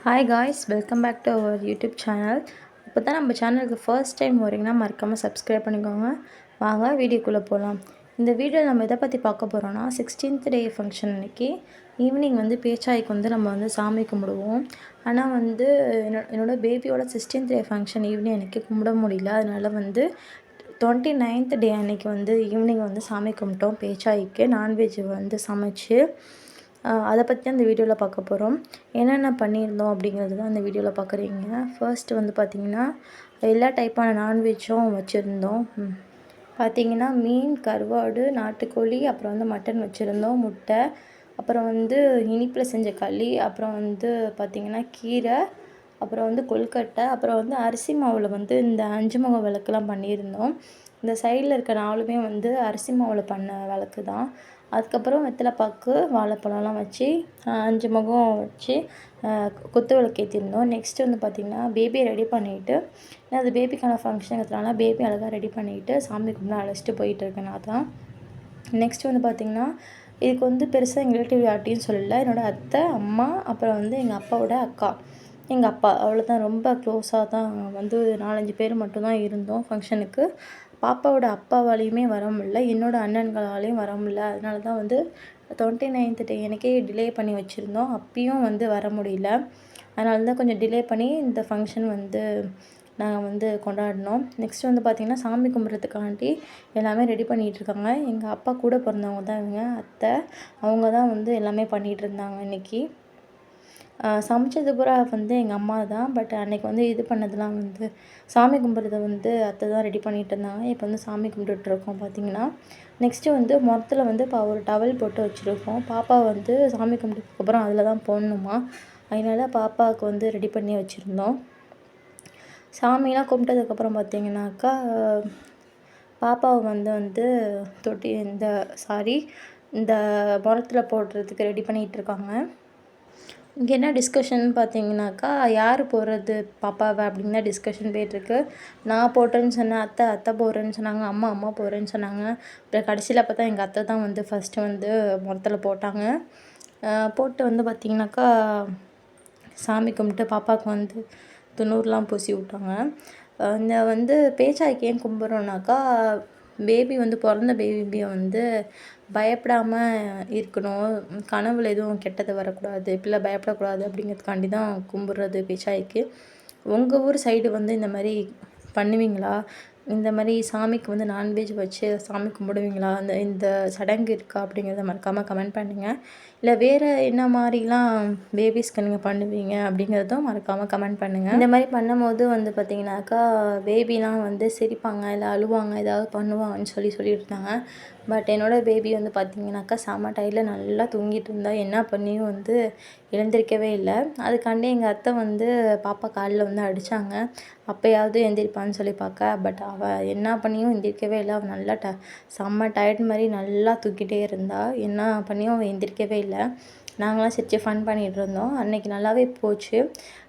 Hi guys, welcome back to our YouTube channel. இப்போ தான் நம்ம சேனலுக்கு ஃபர்ஸ்ட் டைம் வரீங்கன்னா மறக்காமல் சப்ஸ்கிரைப் பண்ணிக்கோங்க. வாங்க வீடியோக்குள்ளே போகலாம். இந்த வீடியோவில் நம்ம எதை பற்றி பார்க்க போகிறோன்னா 16th டே ஃபங்க்ஷன் அன்றைக்கி ஈவினிங் பேச்சாய்க்கு நம்ம சாமி கும்பிடுவோம். ஆனால் என்னோடய பேபியோட 16th டே ஃபங்க்ஷன் ஈவினிங் அன்றைக்கி கும்பிட முடியல. அதனால் 29th டே அன்றைக்கி ஈவினிங் சாமி கும்பிட்டோம். பேச்சாய்க்கு நான்வெஜ் சமைச்சு அதை பற்றி தான் இந்த வீடியோவில் பார்க்க போகிறோம். என்னென்ன பண்ணியிருந்தோம் அப்படிங்கிறது தான் இந்த வீடியோவில் பார்க்குறீங்க. ஃபர்ஸ்ட்டு பார்த்திங்கன்னா எல்லா டைப்பான நான்வெஜ்ஜும் வச்சுருந்தோம். பார்த்திங்கன்னா மீன், கருவாடு, நாட்டுக்கோழி, அப்புறம் மட்டன் வச்சுருந்தோம், முட்டை, அப்புறம் இனிப்பில் செஞ்ச களி, அப்புறம் பார்த்திங்கன்னா கீரை, அப்புறம் கொழுக்கட்டை, அப்புறம் அரிசி மாவில் இந்த 5 முக விளக்குலாம் பண்ணியிருந்தோம். இந்த சைடில் இருக்க 4மே அரிசி மாவில் பண்ண விளக்கு தான். அதுக்கப்புறம் வெத்தலைப்பாக்கு, வாழைப்பழம்லாம் வச்சு 5 முகம் வச்சு குத்து விளக்கு ஏற்றிருந்தோம். நெக்ஸ்ட்டு பார்த்திங்கன்னா பேபியை ரெடி பண்ணிவிட்டு, அது பேபிக்கான ஃபங்க்ஷனுங்கிறதுனால பேபி அழகாக ரெடி பண்ணிவிட்டு சாமி கும்பிட அழைச்சிட்டு போயிட்டுருக்கேன் நான் தான். நெக்ஸ்ட்டு பார்த்திங்கன்னா இதுக்கு பெருசாக எங்கள் ரிலேட்டிவ் யார்ட்டையும் சொல்லலை. என்னோடய அத்தை, அம்மா, அப்புறம் எங்கள் அப்பாவோட அக்கா, எங்கள் அப்பா, அவ்வளோதான். ரொம்ப க்ளோஸாக தான் 4-5 பேர் மட்டும்தான் இருந்தோம் ஃபங்க்ஷனுக்கு. பாப்பாவோட அப்பாவாலையுமே வர முடியல, என்னோடய அண்ணன்களாலையும் வர முடியல. அதனால தான் 29th டே எனக்கே டிலே பண்ணி வச்சுருந்தோம். அப்பயும் வர முடியல. அதனால தான் கொஞ்சம் டிலே பண்ணி இந்த ஃபங்க்ஷன் நாங்கள் கொண்டாடினோம். நெக்ஸ்ட்டு பார்த்திங்கன்னா சாமி கும்பிட்றதுக்காண்டி எல்லாமே ரெடி பண்ணிகிட்ருக்காங்க. எங்கள் அப்பா கூட பிறந்தவங்க தான் இவங்க அத்தை. அவங்க தான் எல்லாமே பண்ணிகிட்ருந்தாங்க இன்றைக்கி. சமைச்சது பூரா எங்கள் அம்மா தான். பட் அன்றைக்கி இது பண்ணதெல்லாம் சாமி கும்பிட்றத அத்தை தான் ரெடி பண்ணிகிட்டு இருந்தாங்க. இப்போ சாமி கும்பிட்டுட்ருக்கோம் பார்த்திங்கன்னா. நெக்ஸ்ட்டு முறத்தில் இப்போ ஒரு டவல் போட்டு வச்சுருக்கோம். பாப்பா சாமி கும்பிட்டதுக்கப்புறம் அதில் தான் போடணுமா. அதனால பாப்பாவுக்கு ரெடி பண்ணி வச்சுருந்தோம். சாமிலாம் கும்பிட்டதுக்கப்புறம் பார்த்திங்கனாக்கா பாப்பாவை தொட்டி இந்த முறத்தில் போடுறதுக்கு ரெடி பண்ணிகிட்ருக்காங்க. இங்கே என்ன டிஸ்கஷன் பார்த்திங்கனாக்கா, யார் போடுறது பாப்பாவை அப்படின்னு தான் டிஸ்கஷன் போயிட்டுருக்கு. நான் போட்டேன்னு சொன்னேன், அத்தை போடுறேன்னு சொன்னாங்க, அம்மா போடுறேன்னு சொன்னாங்க. அப்புறம் கடைசியில் பார்த்தா எங்கள் அத்தை தான் ஃபஸ்ட்டு முறத்தில் போட்டாங்க. போட்டு பார்த்திங்கனாக்கா சாமி கும்பிட்டு பாப்பாவுக்கு துண்ணூறுலாம் பூசி விட்டாங்க. இந்த பேச்சாய்க்கு ஏன் கும்பிட்றோன்னாக்கா, பேபி பிறந்த பேபியை பயப்படாமல் இருக்கணும், கனவுல எதுவும் கெட்டது வரக்கூடாது, பிள்ளை பயப்படக்கூடாது அப்படிங்கிறதுக்காண்டி தான் கும்பிட்றது பேச்சாய்க்கு. உங்கள் ஊர் சைடு இந்த மாதிரி பண்ணுவீங்களா? இந்த மாதிரி சாமிக்கு நான்வெஜ் வச்சு சாமி கும்பிடுவீங்களா? இந்த சடங்கு இருக்கா அப்படிங்கிறத மறக்காமல் கமெண்ட் பண்ணுங்கள். இல்லை வேறு என்ன மாதிரிலாம் பேபிஸ்க்கு நீங்கள் பண்ணுவீங்க அப்படிங்கிறதும் மறக்காமல் கமெண்ட் பண்ணுங்கள். இந்த மாதிரி பண்ணும்போது பார்த்திங்கனாக்கா பேபிலாம் சிரிப்பாங்க, இல்லை அழுவாங்க, ஏதாவது பண்ணுவாங்கன்னு சொல்லியிருந்தாங்க. பட் என்னோடய பேபி பார்த்திங்கனாக்கா செம்ம டயர்டில் நல்லா தூங்கிட்டு இருந்தா. என்ன பண்ணியும் எழுந்திரிக்கவே இல்லை. அதுக்காண்டி எங்கள் அத்தை பாப்பா காலில் அடித்தாங்க. அப்போயாவது எழுந்திரிப்பான்னு சொல்லி பார்க்க, பட் அவள் என்ன பண்ணியும் எந்திரிக்கவே இல்லை. அவள் நல்லா செம்ம டயர்ட் மாதிரி நல்லா தூக்கிட்டே இருந்தா. என்ன பண்ணியும் அவள் எந்திரிக்கவே இல்லை. நாங்களாம் சிரித்து ஃபன் பண்ணிகிட்டு இருந்தோம். அன்றைக்கி நல்லாவே போச்சு.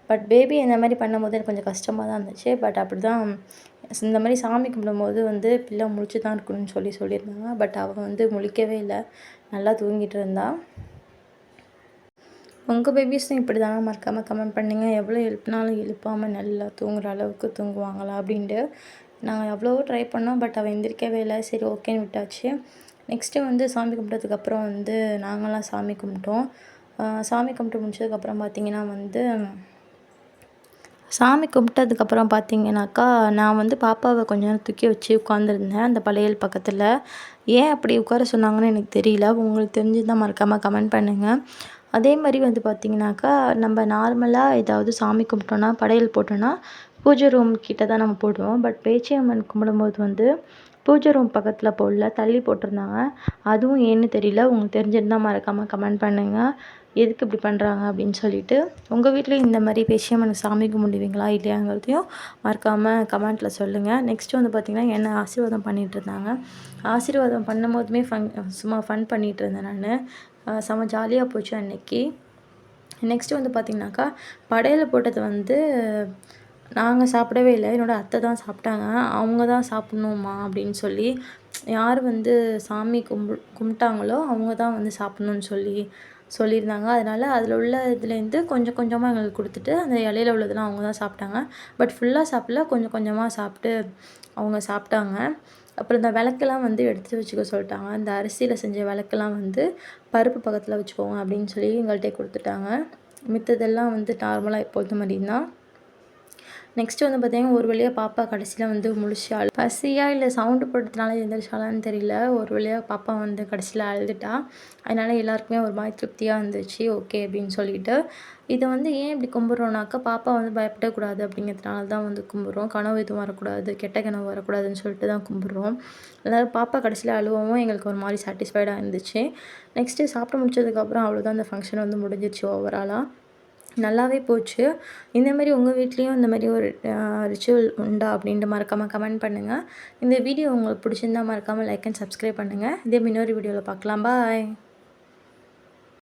பட் பேபி இந்த மாதிரி பண்ணும்போது எனக்கு கொஞ்சம் கஷ்டமாக தான் இருந்துச்சு. பட் அப்படி தான் இந்த மாதிரி சாமி கும்பிடும்போது பிள்ளை முழிச்சு தான் இருக்கணும்னு சொல்லியிருந்தாங்க. பட் அவள் முழிக்கவே இல்லை, நல்லா தூங்கிட்டு இருந்தா. உங்கள் பேபிஸும் இப்படி தானே மறக்காமல் கமெண்ட் பண்ணுங்கள். எவ்வளோ எழுப்பினாலும் எழுப்பாமல் நல்லா தூங்குற அளவுக்கு தூங்குவாங்களா அப்படின்ட்டு. நாங்கள் எவ்வளவோ ட்ரை பண்ணோம், பட் அவள் எந்திரிக்கவே இல்லை. சரி ஓகேன்னு விட்டாச்சு. நெக்ஸ்ட்டு சாமி கும்பிட்டதுக்கப்புறம் நாங்களாம் சாமி கும்பிட்டோம். சாமி கும்பிட்டு முடிச்சதுக்கப்புறம் பார்த்திங்கன்னா சாமி கும்பிட்டதுக்கப்புறம் பார்த்திங்கனாக்கா நான் பாப்பாவை கொஞ்ச நேரம் தூக்கி வச்சு உட்காந்துருந்தேன் அந்த படையல் பக்கத்தில். ஏன் அப்படி உட்கார சொன்னாங்கன்னு எனக்கு தெரியல. உங்களுக்கு தெரிஞ்சுருந்தால் மறக்காமல் கமெண்ட் பண்ணுங்கள். அதே மாதிரி பார்த்திங்கனாக்கா நம்ம நார்மலாக ஏதாவது சாமி கும்பிட்டோன்னா, படையல் போட்டோன்னா பூஜை ரூம் கிட்ட தான் நம்ம போடுவோம். பட் பேச்சியம்மன் கும்பிடும்போது பூஜை ரூம் பக்கத்தில் போடல, தள்ளி போட்டிருந்தாங்க. அதுவும் ஏன்னு தெரியல. உங்களுக்கு தெரிஞ்சிருந்தால் மறக்காமல் கமெண்ட் பண்ணுங்கள், எதுக்கு இப்படி பண்ணுறாங்க அப்படின்னு சொல்லிட்டு. உங்கள் வீட்லேயும் இந்த மாதிரி பேச்சியம்மனுக்கு சாமி கும்பிடுவீங்களா இல்லையாங்கிறதையும் மறக்காமல் கமெண்ட்டில் சொல்லுங்கள். நெக்ஸ்ட்டு பார்த்திங்கன்னா என்னை ஆசீர்வாதம் பண்ணிகிட்டு இருந்தாங்க. ஆசீர்வாதம் பண்ணும்போதுமே சும்மா ஃபன் பண்ணிகிட்டு இருந்தேன் நான். செம்ம ஜாலியாக போச்சு அன்னைக்கு. நெக்ஸ்ட்டு பார்த்திங்கனாக்கா படையல் போட்டது நாங்கள் சாப்பிடவே இல்லை, என்னோடய அத்தை தான் சாப்பிட்டாங்க. அவங்க தான் சாப்பிட்ணுமா அப்படின்னு சொல்லி, யார் சாமி கும்பிட்டாங்களோ அவங்க தான் சாப்பிட்ணுன்னு சொல்லி சொல்லியிருந்தாங்க. அதனால் அதில் உள்ள இதுலேருந்து கொஞ்சம் கொஞ்சமாக எங்களுக்கு கொடுத்துட்டு அந்த இலையில உள்ளதெல்லாம் அவங்க தான் சாப்பிட்டாங்க. பட் ஃபுல்லாக சாப்பிடல, கொஞ்சம் கொஞ்சமாக சாப்பிட்டு அவங்க சாப்பிட்டாங்க. அப்புறம் இந்த விளக்கெல்லாம் வந்து எடுத்து வச்சுக்க சொல்லிட்டாங்க. இந்த அரிசியில் செஞ்ச விளக்கெல்லாம் வந்து பருப்பு பக்கத்தில் வச்சுக்கோங்க அப்படின்னு சொல்லி எங்கள்கிட்ட கொடுத்துட்டாங்க. மித்ததெல்லாம் வந்து நார்மலாக எப்போதும் மாதிரி தான். நெக்ஸ்ட்டு வந்து பார்த்திங்கன்னா ஒரு வழியாக பாப்பா கடைசியில் வந்து முழிச்சாள். பசியாக இல்லை சவுண்டு போட்டதுனால எழுந்திரிச்சாலான்னு தெரியல. ஒரு வழியாக பாப்பா வந்து கடைசியில் அழுதுட்டா. அதனால் எல்லாருக்குமே ஒரு மாதிரி திருப்தியாக இருந்துச்சு. ஓகே அப்படின்னு சொல்லிட்டு இதை வந்து ஏன் இப்படி கும்பிட்றோன்னாக்கா, பாப்பா வந்து பயப்படக்கூடாது அப்படிங்கிறதுனால தான் வந்து கும்பிட்றோம். கனவு எதுவும் வரக்கூடாது, கெட்ட கனவு வரக்கூடாதுன்னு சொல்லிட்டு தான் கும்பிட்றோம். அதாவது பாப்பா கடைசியில் அழுவவும் எங்களுக்கு ஒரு மாதிரி சாட்டிஸ்ஃபைடாக இருந்துச்சு. நெக்ஸ்ட்டு சாப்பிட்டு முடிச்சதுக்கப்புறம் அவ்வளோதான், அந்த ஃபங்க்ஷன் வந்து முடிஞ்சிருச்சு ஓவராலாக. நல்லாவே போச்சு. இந்தமாரி உங்கள் வீட்லேயும் இந்தமாரி ஒரு ரிச்சுவல் உண்டா அப்படின்ட்டு மறக்காமல் கமெண்ட் பண்ணுங்கள். இந்த வீடியோ உங்களுக்கு பிடிச்சிருந்தா மறக்காமல் லைக் அண்ட் சப்ஸ்கிரைப் பண்ணுங்கள். இதே இன்னொரு வீடியோவில் பார்க்கலாம். பாய்.